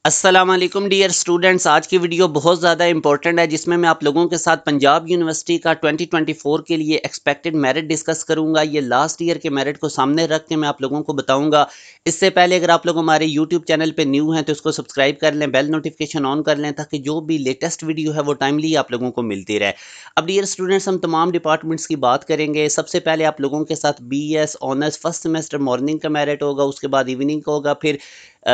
अस्सलाम वालेकुम dear students. आज की वीडियो बहुत ज़्यादा इंपॉर्टेंट है जिसमें मैं आप लोगों के साथ पंजाब यूनिवर्सिटी का 2024 के लिए एक्सपेक्टेड मेरिट डिस्कस करूंगा। ये लास्ट ईयर के मेरिट को सामने रख के मैं आप लोगों को बताऊंगा। इससे पहले अगर आप लोग हमारे यूट्यूब चैनल पे न्यू हैं तो इसको सब्सक्राइब कर लें, बेल नोटिफिकेशन ऑन कर लें ताकि जो भी लेटेस्ट वीडियो है वो टाइमली आप लोगों को मिलती रहे। अब डियर स्टूडेंट्स, हम तमाम डिपार्टमेंट्स की बात करेंगे। सबसे पहले आप लोगों के साथ BS honours first semester morning का मेरिट होगा, उसके बाद इवनिंग का होगा, फिर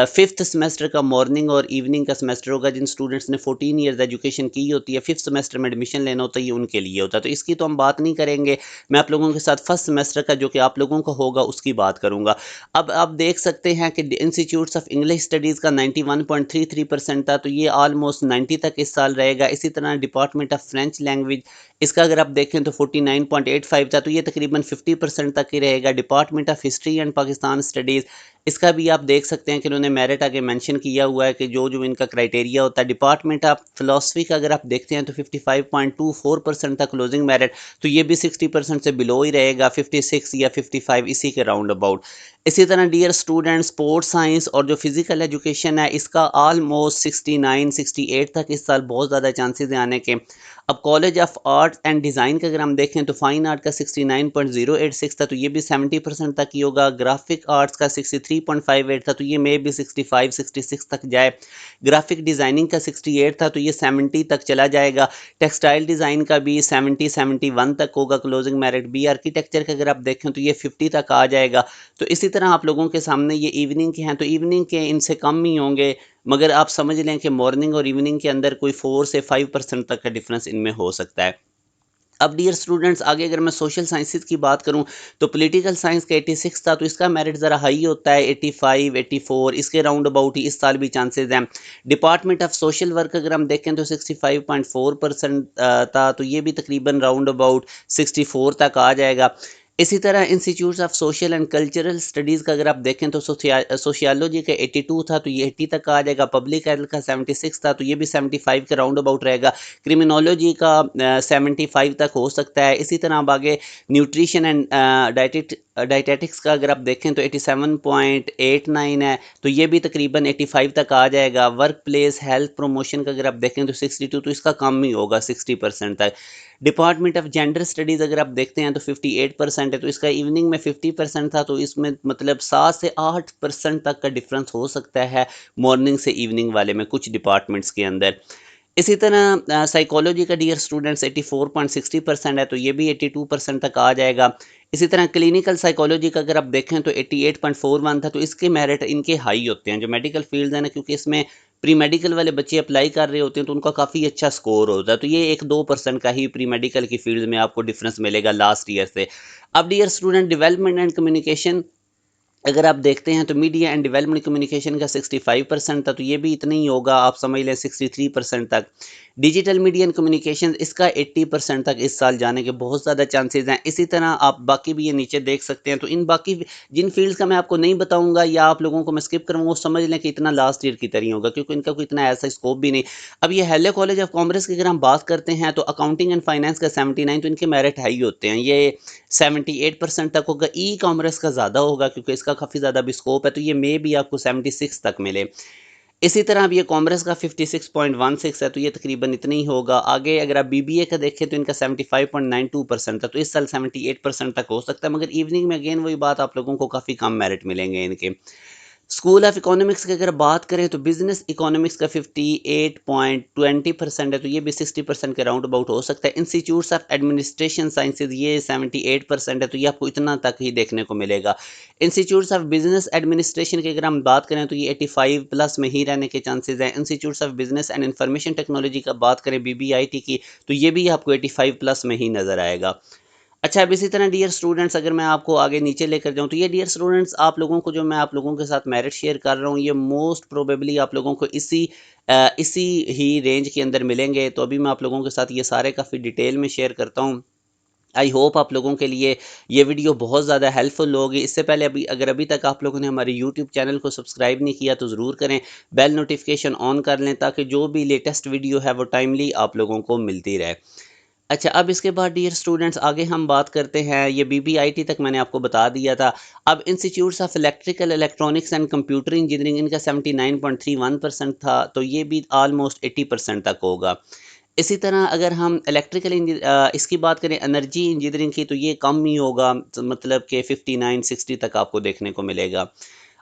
फिफ्थ सेमेस्टर का मॉर्निंग और इवनिंग का सेमेस्टर होगा। जिन स्टूडेंट्स ने 14 ईयर्स एजुकेशन की होती है, फिफ्थ सेमेस्टर में एडमिशन लेना होता है, ये उनके लिए होता है, तो इसकी तो हम बात नहीं करेंगे। मैं आप लोगों के साथ फर्स्ट सेमेस्टर का जो कि आप लोगों का होगा उसकी बात करूंगा। अब आप देख सकते हैं कि इंस्टीट्यूट्स ऑफ इंग्लिश स्टडीज़ का 91.33% था, तो ये ऑलमोस्ट 90 तक इस साल रहेगा। इसी तरह डिपार्टमेंट ऑफ फ्रेंच लैंग्वेज, इसका अगर आप देखें तो 49.85 था, तो ये तकरीबन 50% तक ही रहेगा। Department of history and Pakistan studies, इसका भी आप देख सकते हैं कि उन्होंने मेरिट आगे मेंशन किया हुआ है कि जो जो इनका क्राइटेरिया होता है। डिपार्टमेंट ऑफ फिलोसफी का अगर आप देखते हैं तो 55.24% था क्लोजिंग मेरिट, तो ये भी 60% से बिलो ही रहेगा, 56 या 55 इसी के राउंड अबाउट। इसी तरह डियर स्टूडेंट, स्पोर्ट्स साइंस और जो फिजिकल एजुकेशन है इसका ऑलमोस्ट 69 68 तक इस साल बहुत ज़्यादा चांसेस हैं आने के। अब college of art and design का अगर हम देखें तो फाइन आर्ट का 69.086 था, तो ये भी 70% तक ही होगा। ग्राफिक आर्ट्स का 63.58 था, तो ये मे भी 65 66 तक जाए। ग्राफिक डिज़ाइनिंग का 68 था, तो ये 70 तक चला जाएगा। टेक्सटाइल डिज़ाइन का भी 70 71 तक होगा क्लोजिंग मेरिट। बी आर्किटेक्चर का अगर आप देखें तो ये 50 तक आ जाएगा। तो इसी तरह आप लोगों के सामने ये इवनिंग के हैं, तो इवनिंग के इनसे कम ही होंगे, मगर आप समझ लें कि मॉर्निंग और इवनिंग के अंदर कोई 4 से 5% तक का डिफरेंस इनमें हो सकता है। अब डियर स्टूडेंट्स, आगे अगर मैं सोशल साइंसेज की बात करूं तो पॉलिटिकल साइंस का 86 था, तो इसका मेरिट ज़रा हाई होता है, 85 84 इसके राउंड अबाउट ही इस साल भी चांसेस हैं। डिपार्टमेंट ऑफ सोशल वर्क अगर हम देखें तो 65.4% था, तो ये भी तकरीबन राउंड अबाउट 64 तक आ जाएगा। इसी तरह institutes of social and cultural studies का अगर आप देखें तो सोशियोलॉजी का 82 था, तो ये 80 तक आ जाएगा। पब्लिक हेल्थ का 76 था, तो ये भी 75 के राउंड अबाउट रहेगा। क्रिमिनोलॉजी का 75 तक हो सकता है। इसी तरह अब आगे न्यूट्रिशन एंड डाइटेटिक्स का अगर आप देखें तो 87.89 है, तो ये भी तकरीबन 85 तक आ जाएगा। वर्क प्लेस हेल्थ प्रमोशन का अगर आप देखें तो 62, तो इसका कम ही होगा 60% तक। डिपार्टमेंट ऑफ जेंडर स्टडीज़ अगर आप देखते हैं तो 58% है, तो इसका इवनिंग में 50% था, तो इसमें मतलब 7 से 8% तक का डिफरेंस हो सकता है मॉर्निंग से इवनिंग वाले में कुछ डिपार्टमेंट्स के अंदर। इसी तरह साइकोलॉजी का डियर स्टूडेंट्स 84.60% है, तो ये भी 82% तक आ जाएगा। इसी तरह क्लिनिकल साइकोलॉजी का अगर आप देखें तो 88.41 था, तो इसके मेरिट इनके हाई होते हैं जो मेडिकल फील्ड है ना, क्योंकि इसमें प्री मेडिकल वाले बच्चे अप्लाई कर रहे होते हैं तो उनका काफ़ी अच्छा स्कोर होता है, तो ये 1-2% का ही प्री मेडिकल की फील्ड में आपको डिफरेंस मिलेगा लास्ट ईयर से। अब dear student, development and communication अगर आप देखते हैं तो मीडिया एंड डेवलपमेंट कम्युनिकेशन का 65% था, तो ये भी इतना ही होगा, आप समझ लें 63% तक। डिजिटल मीडिया एंड कम्युनिकेशन, इसका 80% तक इस साल जाने के बहुत ज़्यादा चांसेस हैं। इसी तरह आप बाकी भी ये नीचे देख सकते हैं, तो इन बाकी जिन फील्ड्स का मैं आपको नहीं बताऊंगा या आप लोगों को मैं स्किप करूँगा, वो समझ लें कि इतना लास्ट ईयर की तरह होगा, क्योंकि इनका कोई इतना ऐसा स्कोप भी नहीं। अब ये हेलो कॉलेज ऑफ कॉमर्स की अगर हम बात करते हैं तो अकाउंटिंग एंड फाइनेंस का 79, तो इनके मेरिट हाई होते हैं, ये 78% तक होगा। ई कॉमर्स का ज़्यादा होगा क्योंकि इसका काफ़ी ज़्यादा भी स्कोप है, तो ये मे भी आपको 76 तक मिले। इसी तरह अब ये कॉमर्स का 56.16 है, तो ये तकरीबन इतना ही होगा। आगे अगर आप BBA का देखें तो इनका 75.92% था, तो इस साल 78% तक हो सकता है, मगर इवनिंग में अगेन वही बात, आप लोगों को काफ़ी कम मेरिट मिलेंगे इनके। स्कूल ऑफ इकोनॉमिक्स की अगर बात करें तो बिजनेस इकोनॉमिक्स का 58.20% है, तो ये भी 60% के राउंड अबाउट हो सकता है। इंस्टीट्यूट्स ऑफ एडमिनिस्ट्रेशन साइंसेज, ये 78% है, तो ये आपको इतना तक ही देखने को मिलेगा। इंस्टीट्यूट्स ऑफ बिजनेस एडमिनिस्ट्रेशन की अगर हम बात करें तो ये 85 प्लस में ही रहने के चांसेस हैं। Institutes of business and information technology का बात करें BBIT की, तो ये भी आपको 85 प्लस में ही नज़र आएगा। अच्छा, अब इसी तरह डियर स्टूडेंट्स अगर मैं आपको आगे नीचे लेकर जाऊँ तो ये डियर स्टूडेंट्स, आप लोगों को जो मैं आप लोगों के साथ मेरिट शेयर कर रहा हूँ, ये मोस्ट प्रोबेबली आप लोगों को इसी ही रेंज के अंदर मिलेंगे। तो अभी मैं आप लोगों के साथ ये सारे काफ़ी डिटेल में शेयर करता हूँ। आई होप आप लोगों के लिए ये वीडियो बहुत ज़्यादा हेल्पफुल होगी। इससे पहले अभी तक आप लोगों ने हमारे यूट्यूब चैनल को सब्सक्राइब नहीं किया तो ज़रूर करें, बेल नोटिफिकेशन ऑन कर लें ताकि जो भी लेटेस्ट वीडियो है वो टाइमली आप लोगों को मिलती रहे। अच्छा, अब इसके बाद डियर स्टूडेंट्स आगे हम बात करते हैं, ये बीबीआईटी तक मैंने आपको बता दिया था। अब institutes of electrical, electronics and computer engineering इनका 79.31% था, तो ये भी ऑलमोस्ट 80% तक होगा। इसी तरह अगर हम इसकी बात करें एनर्जी इंजीनियरिंग की, तो ये कम ही होगा, मतलब कि 59-60 तक आपको देखने को मिलेगा।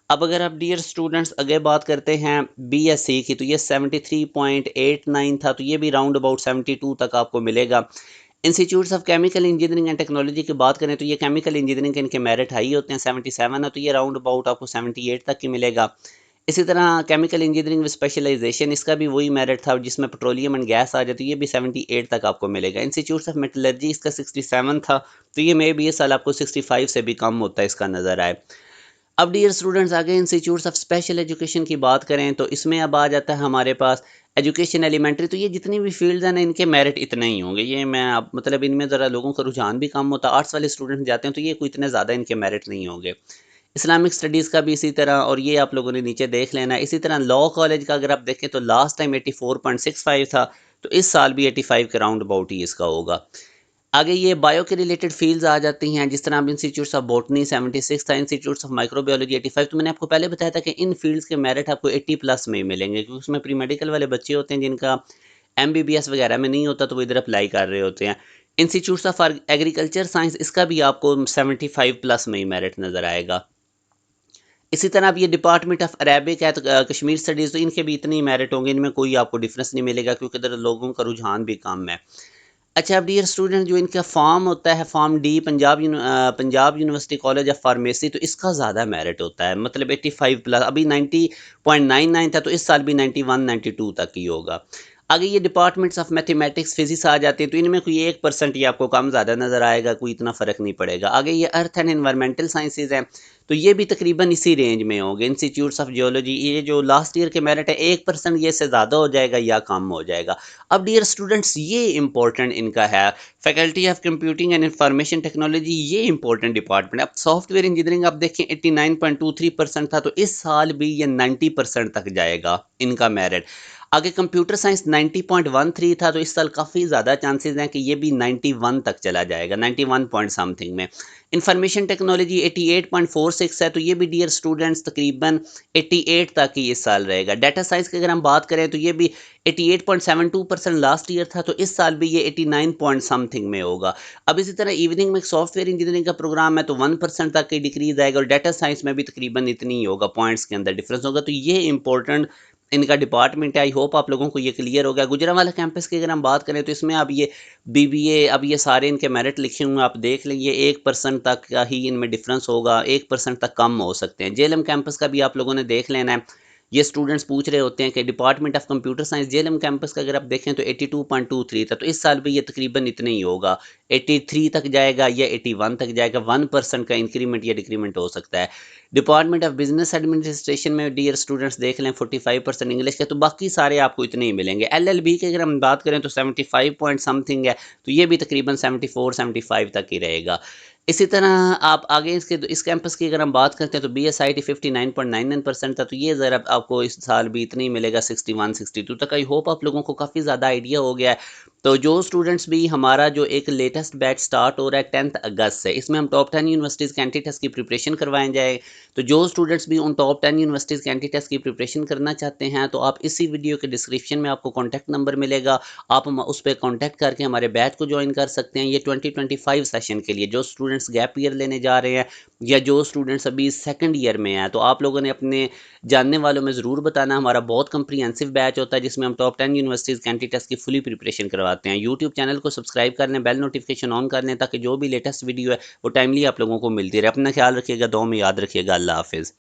अब अगर आप डियर स्टूडेंट्स आगे बात करते हैं बीएससी की, तो ये 73.89 था, तो ये भी राउंड अबाउट 72 तक आपको मिलेगा। Institutes of chemical engineering and technology की बात करें, तो ये केमिकल इंजीनियरिंग के इनके मेरिट हाई होते हैं, 77 है, तो ये राउंड अबाउट आपको 78 तक की मिलेगा। इसी तरह केमिकल इंजीनियरिंग विद स्पेशलाइजेशन, इसका भी वही मेरिट था जिसमें पेट्रोलियम एंड गैस आ जाती है, ये भी 78 तक आपको मिलेगा। इंस्टीट्यूट्स ऑफ मेटलर्जी इसका 67 था, तो ये मे भी ये साल आपको 65 से भी कम होता है इसका नज़र आए। अब डियर स्टूडेंट्स आगे इंस्टीट्यूट्स ऑफ स्पेशल एजुकेशन की बात करें, तो इसमें अब आ जाता है हमारे पास एजुकेशन एलिमेंट्री, तो ये जितनी भी फील्ड्स हैं ना, इनके मेरिट इतने ही होंगे। ये मैं अब मतलब इनमें ज़रा लोगों का रुझान भी कम होता है, आर्ट्स वाले स्टूडेंट जाते हैं तो ये कोई इतने ज़्यादा इनके मेरिट नहीं होंगे। इस्लामिक स्टडीज़ का भी इसी तरह, और ये आप लोगों ने नीचे देख लेना है। इसी तरह लॉ कॉलेज का अगर आप देखें तो लास्ट टाइम 84.65 था, तो इस साल भी 85 के राउंड अबाउट ही इसका होगा। आगे ये बायो के रिलेटेड फील्ड्स आ जाती हैं, जिस तरह अब इंस्टीट्यूट्स ऑफ बॉटनी 76 था, इंस्टीट्यूट्स ऑफ माइक्रोबायोलॉजी 85, तो मैंने आपको पहले बताया था कि इन फील्ड्स के मेरिट आपको 80 प्लस में ही मिलेंगे, क्योंकि उसमें प्री मेडिकल वाले बच्चे होते हैं जिनका एमबीबीएस वगैरह में नहीं होता, तो वो इधर अप्लाई कर रहे होते हैं। इंस्टीट्यूट्स ऑफ एग्रीकल्चर साइंस, इसका भी आपको 75 प्लस में ही मेरिट नज़र आएगा। इसी तरह अब ये डिपार्टमेंट ऑफ अरेबिक है, तो कश्मीर स्टडीज़, तो इनके भी इतने ही मेरिट होंगे, इनमें कोई आपको डिफरेंस नहीं मिलेगा, क्योंकि इधर लोगों का रुझान भी कम है। अच्छा, अब डियर स्टूडेंट जो इनका फॉर्म होता है, form D, Punjab university college of pharmacy, तो इसका ज़्यादा मेरिट होता है, मतलब 85 प्लस, अभी 90.99 था, तो इस साल भी 91-92 तक ही होगा। आगे ये डिपार्टमेंट्स ऑफ मैथमेटिक्स फिजिक्स आ जाते हैं, तो इनमें कोई 1% ही आपको कम ज़्यादा नज़र आएगा, कोई इतना फ़र्क नहीं पड़ेगा। आगे ये अर्थ एंड एनवायरमेंटल साइंसेज हैं, तो ये भी तकरीबन इसी रेंज में होंगे। इंस्टीट्यूट्स ऑफ जियोलॉजी, ये जो लास्ट ईयर के मेरिट है, 1% ये से ज़्यादा हो जाएगा या कम हो जाएगा। अब डियर स्टूडेंट्स ये इंपॉर्टेंट इनका है, faculty of computing and information technology, ये इंपॉर्टेंट डिपार्टमेंट है। अब सॉफ्टवेयर इंजीनियरिंग आप देखें 89.23% था, तो इस साल भी ये 90% तक जाएगा इनका मेरिट। आगे कंप्यूटर साइंस 90.13 था, तो इस साल काफ़ी ज़्यादा चांसेस हैं कि ये भी 91 तक चला जाएगा, 91 पॉइंट समथिंग में। इंफॉर्मेशन टेक्नोलॉजी 88.46 है, तो ये भी डियर स्टूडेंट्स तकरीबन 88 तक ही इस साल रहेगा। डाटा साइंस की अगर हम बात करें, तो ये भी 88.72% लास्ट ईयर था, तो इस साल भी ये 89 पॉइंट समथिंग में होगा। अब इसी तरह इवनिंग में एक सॉफ्टवेयर इंजीनियरिंग का प्रोग्राम है, तो 1% तक की डिक्रीज आएगा, और डाटा साइंस में भी तकरीबन इतनी ही होगा, पॉइंट्स के अंदर डिफरेंस होगा। तो ये इंपॉर्टेंट इनका डिपार्टमेंट है। आई होप आप लोगों को ये क्लियर हो गया। गुजरांवाला कैंपस की अगर हम बात करें, तो इसमें अब ये बीबीए, अब ये सारे इनके मेरिट लिखे हुए हैं, आप देख लेंगे 1% तक का ही इनमें डिफरेंस होगा, 1% तक कम हो सकते हैं। जेएलएम कैंपस का भी आप लोगों ने देख लेना है। ये स्टूडेंट्स पूछ रहे होते हैं कि department of computer science JLM campus का अगर आप देखें, तो 82.23 था, तो इस साल भी ये तकरीबन इतने ही होगा, 83 तक जाएगा या 81 तक जाएगा, 1% का इंक्रीमेंट या डिक्रीमेंट हो सकता है। डिपार्टमेंट ऑफ बिजनेस एडमिनिस्ट्रेशन में डियर स्टूडेंट्स देख लें 45% इंग्लिश के, तो बाकी सारे आपको इतने ही मिलेंगे। एलएलबी की अगर हम बात करें, तो 75 पॉइंट समथिंग है, तो ये भी तकरीबन 74-75 तक ही रहेगा। इसी तरह आप आगे इस कैंपस की अगर हम बात करते हैं, तो बीएसआईटी 59.99% था, तो ये ज़रा आपको इस साल भी इतना ही मिलेगा, 61-62 तक। आई होप आप लोगों को काफ़ी ज़्यादा आइडिया हो गया है। तो जो स्टूडेंट्स भी, हमारा जो एक लेटेस्ट बैच स्टार्ट हो रहा है 10th अगस्त से, इसमें हम टॉप 10 यूनिवर्सिटीज़ के एंट्री टेस्ट की प्रिपरेशन करवाएं जाए। तो जो स्टूडेंट्स भी उन टॉप 10 यूनिवर्सिटीज़ के एंट्री टेस्ट की प्रिपरेशन करना चाहते हैं, तो आप इसी वीडियो के डिस्क्रिप्शन में आपको कॉन्टैक्ट नंबर मिलेगा, आप उस पर कॉन्टैक्ट करके हमारे बैच को ज्वाइन कर सकते हैं। ये 2025 सेशन के लिए जो स्टूडेंट्स गैप ईयर लेने जा रहे हैं, या जो स्टूडेंट्स अभी सेकंड ईयर में हैं, तो आप लोगों ने अपने जानने वालों में ज़रूर बताना। हमारा बहुत कंप्रीहेंसिव बैच होता है, जिसमें हम टॉप 10 यूनिवर्सिटीज़ के एंट्री टेस्ट की फुली प्रिपरेशन करवाते हैं। यूट्यूब चैनल को सब्सक्राइब कर लें, बेल नोटिफिकेशन ऑन कर लें, ताकि जो भी लेटेस्ट वीडियो है वो टाइमली आप लोगों को मिलती रहे। अपना ख्याल रखिएगा, दुआ में याद रखिएगा। अल्लाह हाफिज़।